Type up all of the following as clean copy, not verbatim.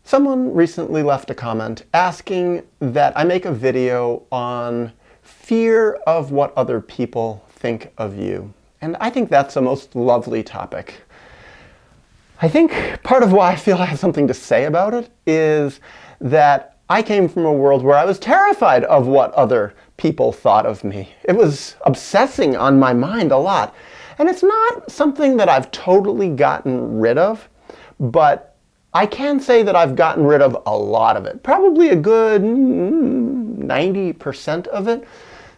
Someone recently left a comment asking that I make a video on fear of what other people think of you. And I think that's a most lovely topic. I think part of why I feel I have something to say about it is that I came from a world where I was terrified of what other people thought of me. It was obsessing on my mind a lot. And it's not something that I've totally gotten rid of, but I can say that I've gotten rid of a lot of it. Probably a good 90% of it.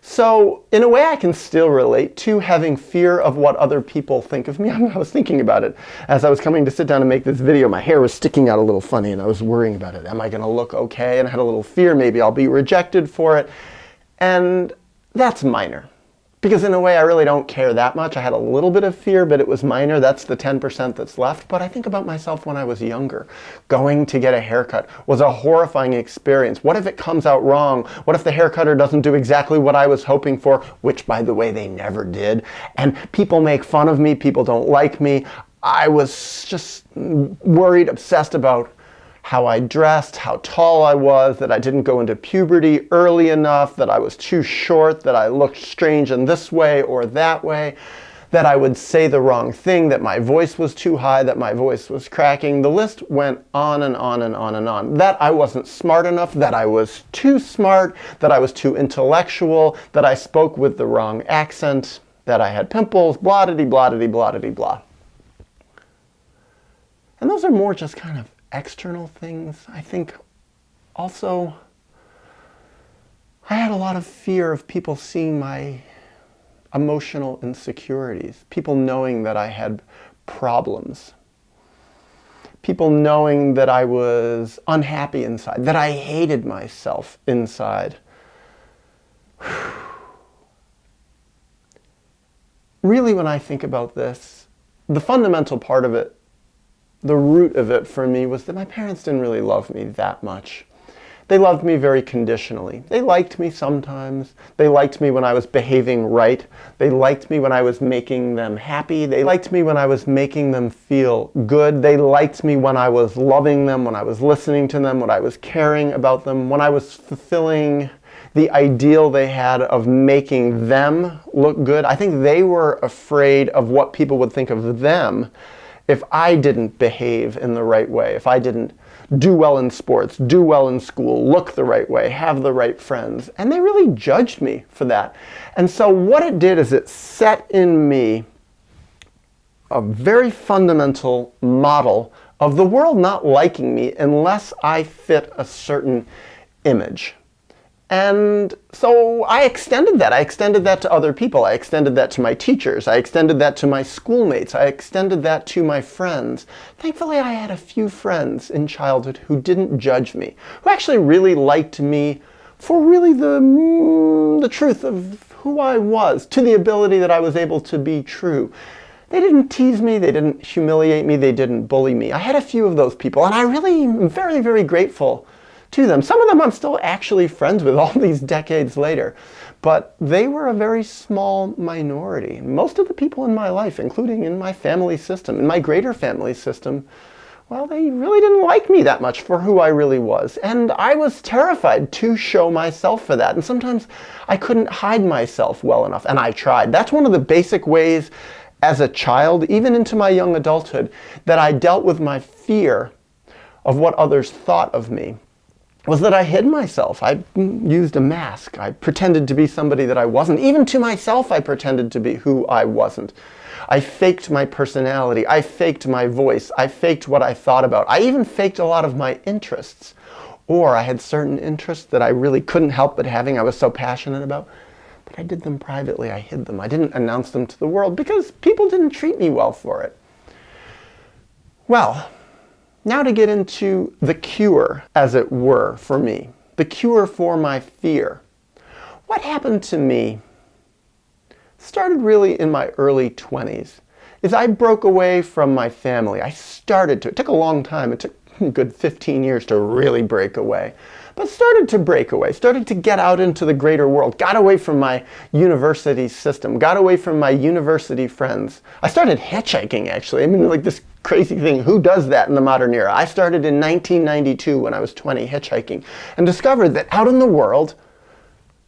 So in a way I can still relate to having fear of what other people think of me. I was thinking about it as I was coming to sit down and make this video. My hair was sticking out a little funny and I was worrying about it. Am I going to look okay? And I had a little fear maybe I'll be rejected for it. And that's minor. Because in a way I really don't care that much. I had a little bit of fear, but it was minor. That's the 10% that's left. But I think about myself when I was younger. Going to get a haircut was a horrifying experience. What if it comes out wrong? What if the haircutter doesn't do exactly what I was hoping for? Which, by the way, they never did. And people make fun of me. People don't like me. I was just worried, obsessed about how I dressed, how tall I was, that I didn't go into puberty early enough, that I was too short, that I looked strange in this way or that way, that I would say the wrong thing, that my voice was too high, that my voice was cracking. The list went on and on and on and on. That I wasn't smart enough, that I was too smart, that I was too intellectual, that I spoke with the wrong accent, that I had pimples, blah-diddy, blah-diddy, blah-diddy, blah. And those are more just kind of external things. I think also I had a lot of fear of people seeing my emotional insecurities, people knowing that I had problems, people knowing that I was unhappy inside, that I hated myself inside. Really, when I think about this, the fundamental part of it, the root of it for me was that my parents didn't really love me that much. They loved me very conditionally. They liked me sometimes. They liked me when I was behaving right. They liked me when I was making them happy. They liked me when I was making them feel good. They liked me when I was loving them, when I was listening to them, when I was caring about them, when I was fulfilling the ideal they had of making them look good. I think they were afraid of what people would think of them if I didn't behave in the right way, if I didn't do well in sports, do well in school, look the right way, have the right friends. And they really judged me for that. And so what it did is it set in me a very fundamental model of the world not liking me unless I fit a certain image. And so I extended that. I extended that to other people. I extended that to my teachers. I extended that to my schoolmates. I extended that to my friends. Thankfully, I had a few friends in childhood who didn't judge me, who actually really liked me for really the truth of who I was, to the ability that I was able to be true. They didn't tease me. They didn't humiliate me. They didn't bully me. I had a few of those people, and I really am very, very grateful to them. Some of them I'm still actually friends with all these decades later, but they were a very small minority. Most of the people in my life, including in my family system, in my greater family system, well, they really didn't like me that much for who I really was. And I was terrified to show myself for that. And sometimes I couldn't hide myself well enough, and I tried. That's one of the basic ways as a child, even into my young adulthood, that I dealt with my fear of what others thought of me, was that I hid myself. I used a mask. I pretended to be somebody that I wasn't. Even to myself, I pretended to be who I wasn't. I faked my personality. I faked my voice. I faked what I thought about. I even faked a lot of my interests. Or I had certain interests that I really couldn't help but having, I was so passionate about. But I did them privately. I hid them. I didn't announce them to the world because people didn't treat me well for it. Well, now to get into the cure, as it were, for me. The cure for my fear. What happened to me started really in my early 20s. Is I broke away from my family. I started to. It took a long time. It took good 15 years to really break away. But started to break away, started to get out into the greater world, got away from my university system, got away from my university friends. I started hitchhiking, actually. I mean, like this crazy thing. Who does that in the modern era? I started in 1992 when I was 20 hitchhiking and discovered that out in the world,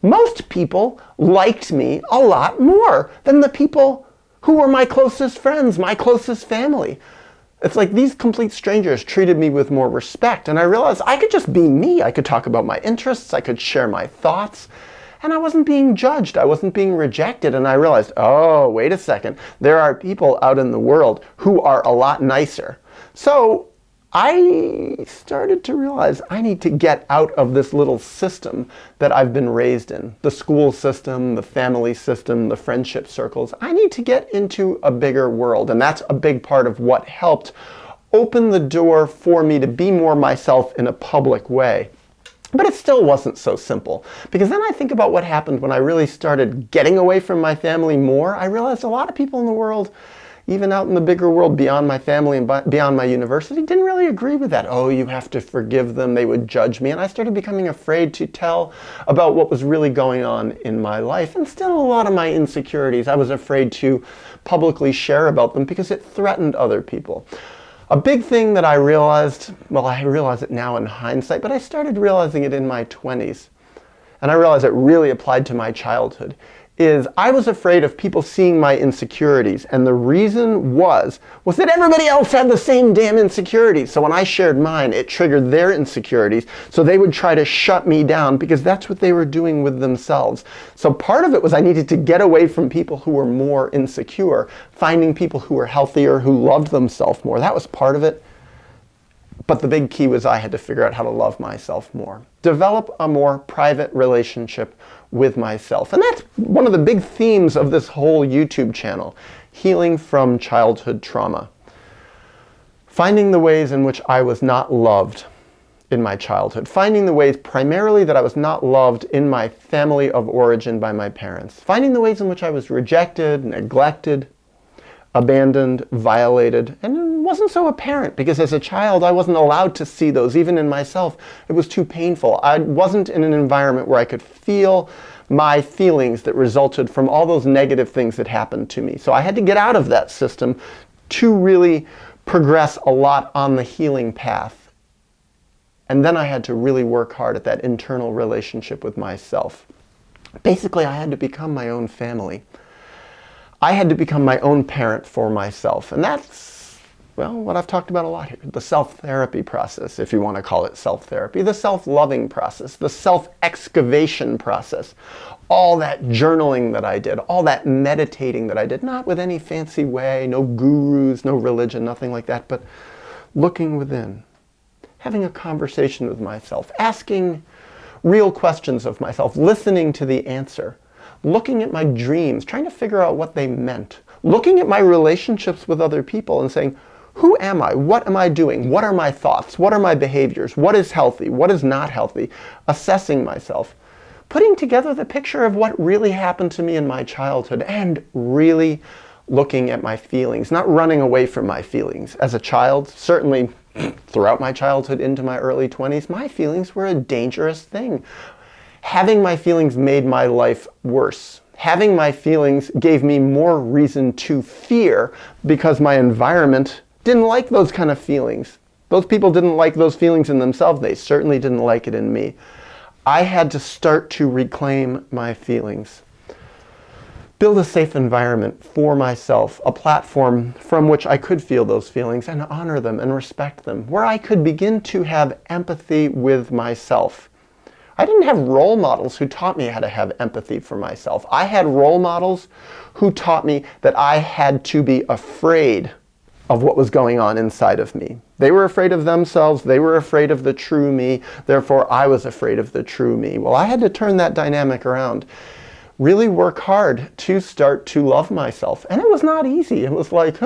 most people liked me a lot more than the people who were my closest friends, my closest family. It's like these complete strangers treated me with more respect, and I realized I could just be me. I could talk about my interests, I could share my thoughts, and I wasn't being judged, I wasn't being rejected, and I realized, oh, wait a second, there are people out in the world who are a lot nicer. So I started to realize I need to get out of this little system that I've been raised in. The school system, the family system, the friendship circles. I need to get into a bigger world, and that's a big part of what helped open the door for me to be more myself in a public way. But it still wasn't so simple, because then I think about what happened when I really started getting away from my family more. I realized a lot of people in the world, even out in the bigger world beyond my family and beyond my university, didn't really agree with that. Oh, you have to forgive them, they would judge me. And I started becoming afraid to tell about what was really going on in my life. And still a lot of my insecurities, I was afraid to publicly share about them because it threatened other people. A big thing that I realized, well, I realize it now in hindsight, but I started realizing it in my 20s. And I realized it really applied to my childhood, is I was afraid of people seeing my insecurities. And the reason was that everybody else had the same damn insecurities. So when I shared mine, it triggered their insecurities. So they would try to shut me down because that's what they were doing with themselves. So part of it was I needed to get away from people who were more insecure, finding people who were healthier, who loved themselves more. That was part of it. But the big key was I had to figure out how to love myself more. Develop a more private relationship with myself. And that's one of the big themes of this whole YouTube channel, healing from childhood trauma. Finding the ways in which I was not loved in my childhood. Finding the ways primarily that I was not loved in my family of origin by my parents. Finding the ways in which I was rejected, neglected, abandoned, violated, and it wasn't so apparent because as a child I wasn't allowed to see those. Even in myself, it was too painful. I wasn't in an environment where I could feel my feelings that resulted from all those negative things that happened to me. So I had to get out of that system to really progress a lot on the healing path. And then I had to really work hard at that internal relationship with myself. Basically, I had to become my own family. I had to become my own parent for myself. And that's, well, what I've talked about a lot here. The self-therapy process, if you want to call it self-therapy. The self-loving process. The self-excavation process. All that journaling that I did. All that meditating that I did. Not with any fancy way. No gurus, no religion, nothing like that. But looking within. Having a conversation with myself. Asking real questions of myself. Listening to the answer. Looking at my dreams, trying to figure out what they meant. Looking at my relationships with other people and saying, who am I? What am I doing? What are my thoughts? What are my behaviors? What is healthy? What is not healthy? Assessing myself. Putting together the picture of what really happened to me in my childhood and really looking at my feelings, not running away from my feelings. As a child, certainly throughout my childhood into my early 20s, my feelings were a dangerous thing. Having my feelings made my life worse. Having my feelings gave me more reason to fear because my environment didn't like those kind of feelings. Those people didn't like those feelings in themselves. They certainly didn't like it in me. I had to start to reclaim my feelings. Build a safe environment for myself, a platform from which I could feel those feelings and honor them and respect them, where I could begin to have empathy with myself. I didn't have role models who taught me how to have empathy for myself. I had role models who taught me that I had to be afraid of what was going on inside of me. They were afraid of themselves. They were afraid of the true me. Therefore, I was afraid of the true me. Well, I had to turn that dynamic around. Really work hard to start to love myself. And it was not easy. It was like,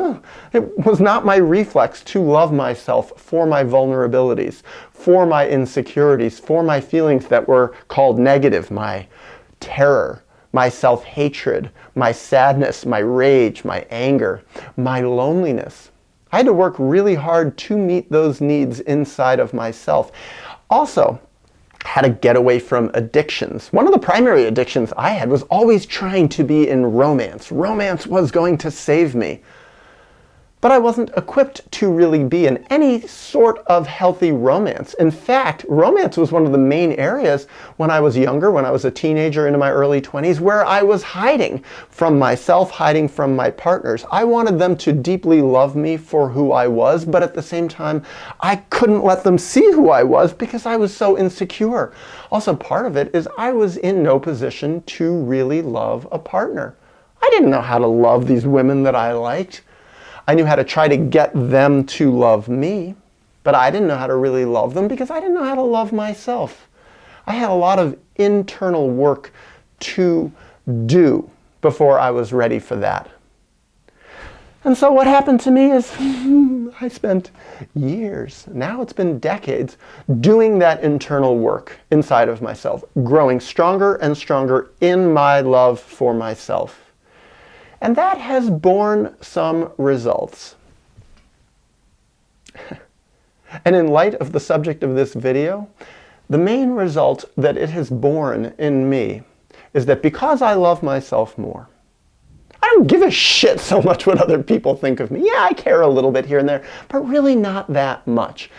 it was not my reflex to love myself for my vulnerabilities, for my insecurities, for my feelings that were called negative, my terror, my self-hatred, my sadness, my rage, my anger, my loneliness. I had to work really hard to meet those needs inside of myself. Also, how to get away from addictions. One of the primary addictions I had was always trying to be in romance. Romance was going to save me. But I wasn't equipped to really be in any sort of healthy romance. In fact, romance was one of the main areas when I was younger, when I was a teenager into my early 20s, where I was hiding from myself, hiding from my partners. I wanted them to deeply love me for who I was, but at the same time, I couldn't let them see who I was because I was so insecure. Also, part of it is I was in no position to really love a partner. I didn't know how to love these women that I liked. I knew how to try to get them to love me, but I didn't know how to really love them because I didn't know how to love myself. I had a lot of internal work to do before I was ready for that. And so what happened to me is I spent years, now it's been decades, doing that internal work inside of myself, growing stronger and stronger in my love for myself. And that has borne some results. And in light of the subject of this video, the main result that it has borne in me is that because I love myself more, I don't give a shit so much what other people think of me. Yeah, I care a little bit here and there, but really not that much.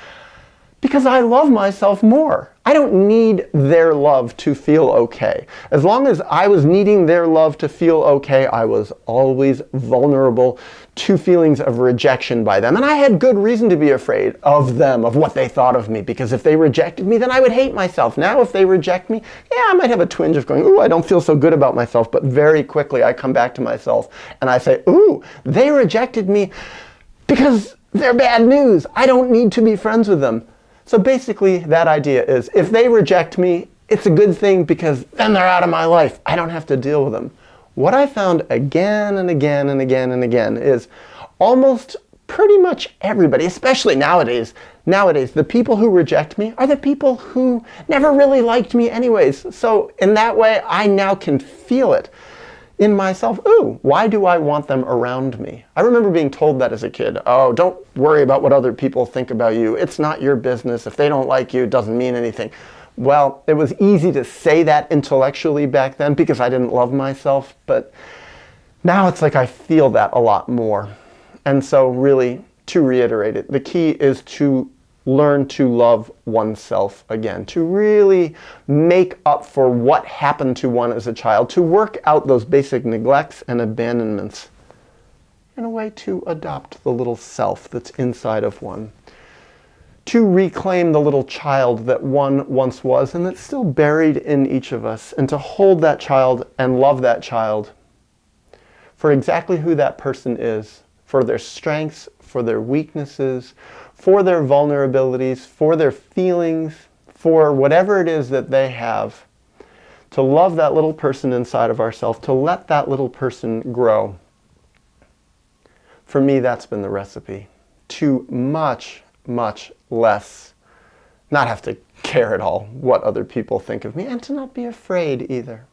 Because I love myself more. I don't need their love to feel okay. As long as I was needing their love to feel okay, I was always vulnerable to feelings of rejection by them. And I had good reason to be afraid of them, of what they thought of me, because if they rejected me, then I would hate myself. Now, if they reject me, yeah, I might have a twinge of going, ooh, I don't feel so good about myself, but very quickly I come back to myself and I say, ooh, they rejected me because they're bad news. I don't need to be friends with them. So basically, that idea is, if they reject me, it's a good thing because then they're out of my life. I don't have to deal with them. What I found again and again and again and again is almost pretty much everybody, especially nowadays, the people who reject me are the people who never really liked me anyways. So in that way, I now can feel it in myself. Ooh, why do I want them around me? I remember being told that as a kid. Oh, don't worry about what other people think about you. It's not your business. If they don't like you, it doesn't mean anything. Well, it was easy to say that intellectually back then because I didn't love myself, but now it's like I feel that a lot more. And so really, to reiterate it, the key is to learn to love oneself again, to really make up for what happened to one as a child, to work out those basic neglects and abandonments in a way to adopt the little self that's inside of one, to reclaim the little child that one once was and that's still buried in each of us, and to hold that child and love that child for exactly who that person is, for their strengths, for their weaknesses, for their vulnerabilities, for their feelings, for whatever it is that they have, to love that little person inside of ourselves, to let that little person grow. For me, that's been the recipe. To much, much less not have to care at all what other people think of me, and to not be afraid either.